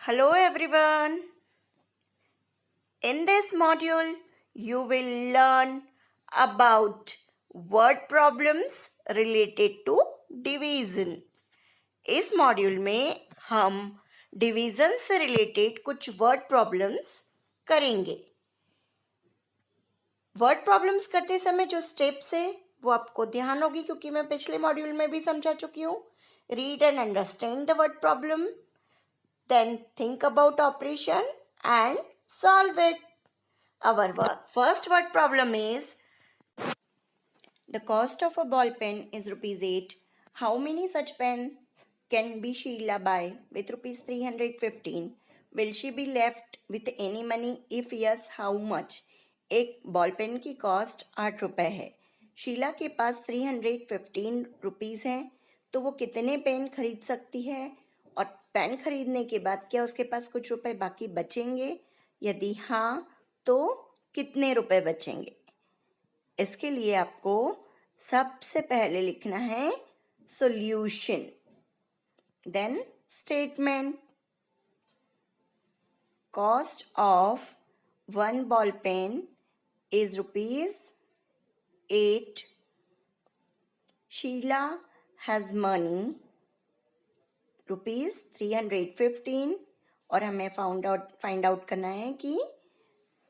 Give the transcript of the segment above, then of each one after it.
Hello everyone. In this module, you will learn about word problems related to division. इस module में हम division से related कुछ word problems करेंगे. Word problems करते समय जो स्टेप्स है वो आपको ध्यान होगी क्योंकि मैं पिछले मॉड्यूल में भी समझा चुकी हूँ. Read and understand the word problem, then think about operation and solve it. Our first word problem is the cost of a ball pen is rupees 8. How many such pens can be Sheila buy with rupees 315? Will she be left with any money? If yes, how much? एक ball pen की cost 8 रुपये है. शीला के पास 315 rupees हैं, तो वो कितने pen खरीद सकती है और पेन खरीदने के बाद क्या उसके पास कुछ रुपए बाकी बचेंगे? यदि हाँ तो कितने रुपए बचेंगे? इसके लिए आपको सबसे पहले लिखना है solution, then statement. Cost of one ball pen is rupees 8. Sheela has money rupees 315 और हमें फाइंड आउट करना है कि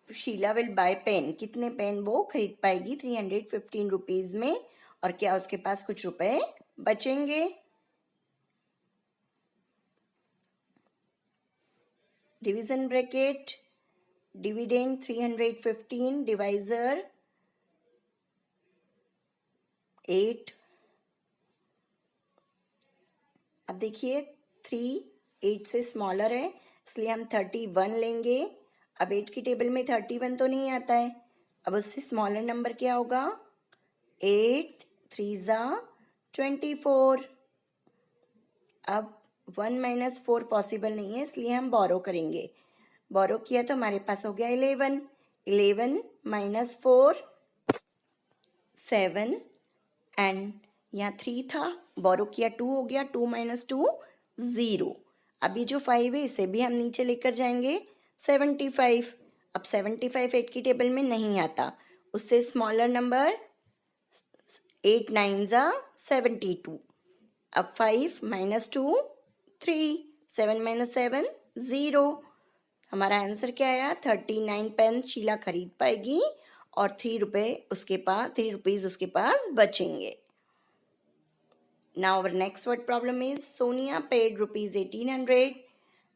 शीला विल बाय पेन, कितने पेन वो खरीद पाएगी 315 रुपीज़ में और क्या उसके पास कुछ रुपए बचेंगे. Division bracket, dividend 315, divisor 8. अब देखिए 3 8 से स्मॉलर है इसलिए हम 31 लेंगे. अब 8 की टेबल में 31 तो नहीं आता है, अब उससे स्मॉलर नंबर क्या होगा? 8 3 ज़ा 24. अब 1 माइनस 4 पॉसिबल नहीं है इसलिए हम बोरो करेंगे. बोरो किया तो हमारे पास हो गया 11. 11 माइनस 4 7 एंड यहाँ 3 था, बोरो किया 2 हो गया. 2 माइनस 2 0. अब ये जो 5 है इसे भी हम नीचे लेकर जाएंगे 75. अब 75 8 की टेबल में नहीं आता, उससे स्मॉलर नंबर 8 9 ज़ा 72. अब 5 माइनस 2 3, 7 माइनस 7 0. हमारा आंसर क्या आया? 39 पेन शीला खरीद पाएगी और 3 रुपीज़ उसके पास बचेंगे. Now our next word problem is Sonia paid rupees 1800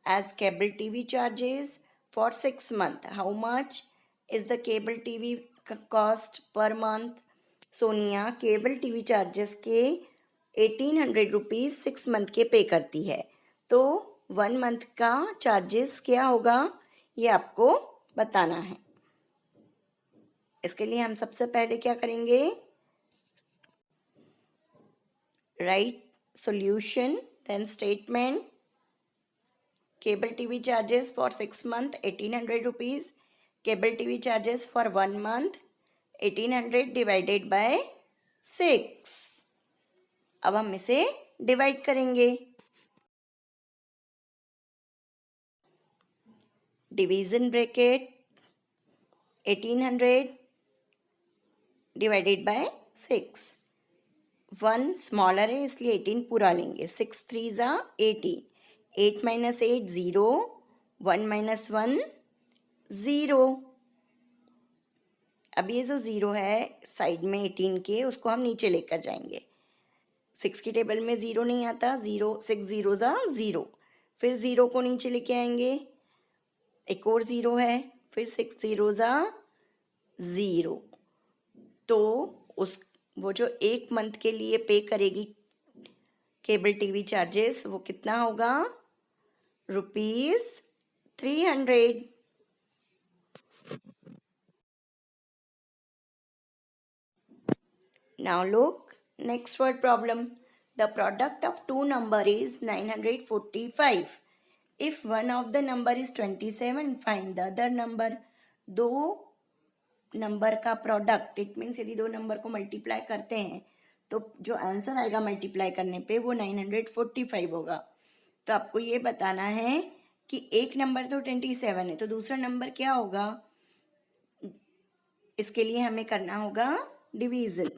as cable TV charges for 6 months. How much is the cable TV cost per month? Sonia cable TV charges के 1800 rupees 6 month के पे करती है, तो 1 मंथ का charges क्या होगा ये आपको बताना है. इसके लिए हम सबसे पहले क्या करेंगे? Write solution, then statement. Cable TV charges for 6 months 1800 rupees. Cable TV charges for 1 month 1800 divided by 6. अब हम इसे डिवाइड करेंगे. Division bracket 1800 divided by 6. 1 smaller है इसलिए 18 पूरा लेंगे. 6 3 ज़ा 18. 8 माइनस 8 0. 1 माइनस 1 0. अब ये जो 0 है साइड में 18 के, उसको हम नीचे लेकर जाएंगे. 6 की टेबल में 0 नहीं आता. 0 6 0 ज़ा 0. फिर 0 को नीचे लेके आएंगे. एक और 0 है, फिर 6 0 ज़ा 0. तो वो जो 1 मंथ के लिए पे करेगी केबल टीवी चार्जेस, वो कितना होगा? Rupees 300. Now look, next word problem. The product of two number is 945. If one of the number is 27, find the other number. दो नंबर का प्रोडक्ट, इट मीन्स यदि दो नंबर को मल्टीप्लाई करते हैं तो जो आंसर आएगा मल्टीप्लाई करने पे वो 945 होगा. तो आपको ये बताना है कि एक नंबर तो 27 है, तो दूसरा नंबर क्या होगा? इसके लिए हमें करना होगा division.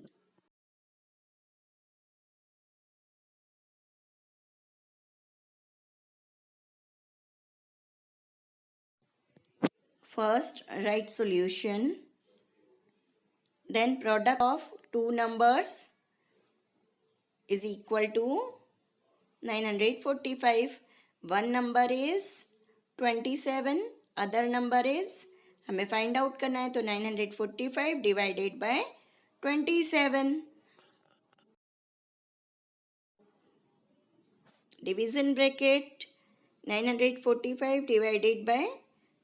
First, write solution. Then product of two numbers is equal to 945. One number is 27, other number is, हमें फाइंड आउट करना है, तो 945 divided by 27. Division bracket 945 divided by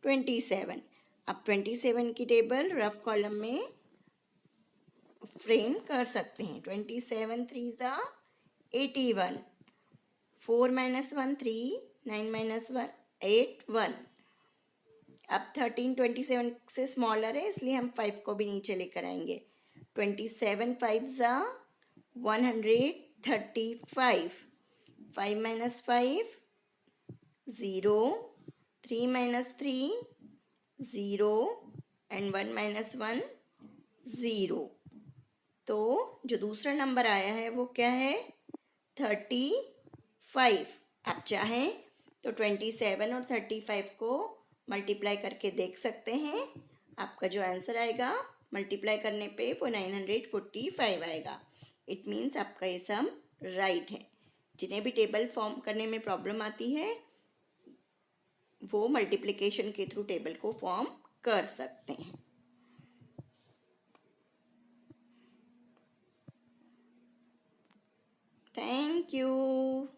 27. अब 27 की टेबल रफ कॉलम में फ्रेम कर सकते हैं. 27 3 ज़ा 81, 4 माइनस 1 3, 9 माइनस 1 8 1. अब 13 27 से स्मॉलर है, इसलिए हम 5 को भी नीचे लेकर आएंगे. 27 5 ज़ा 135, 5 माइनस 5 0, 3 माइनस 3 0 एंड 1 माइनस 1 0. तो जो दूसरा नंबर आया है वो क्या है? 35. आप चाहें तो 27 और 35 को मल्टीप्लाई करके देख सकते हैं. आपका जो आंसर आएगा मल्टीप्लाई करने पे वो 945 आएगा. इट मीन्स आपका ये सम राइट है. जिन्हें भी टेबल फॉर्म करने में प्रॉब्लम आती है वो मल्टीप्लिकेशन के थ्रू टेबल को फॉर्म कर सकते हैं. Thank you.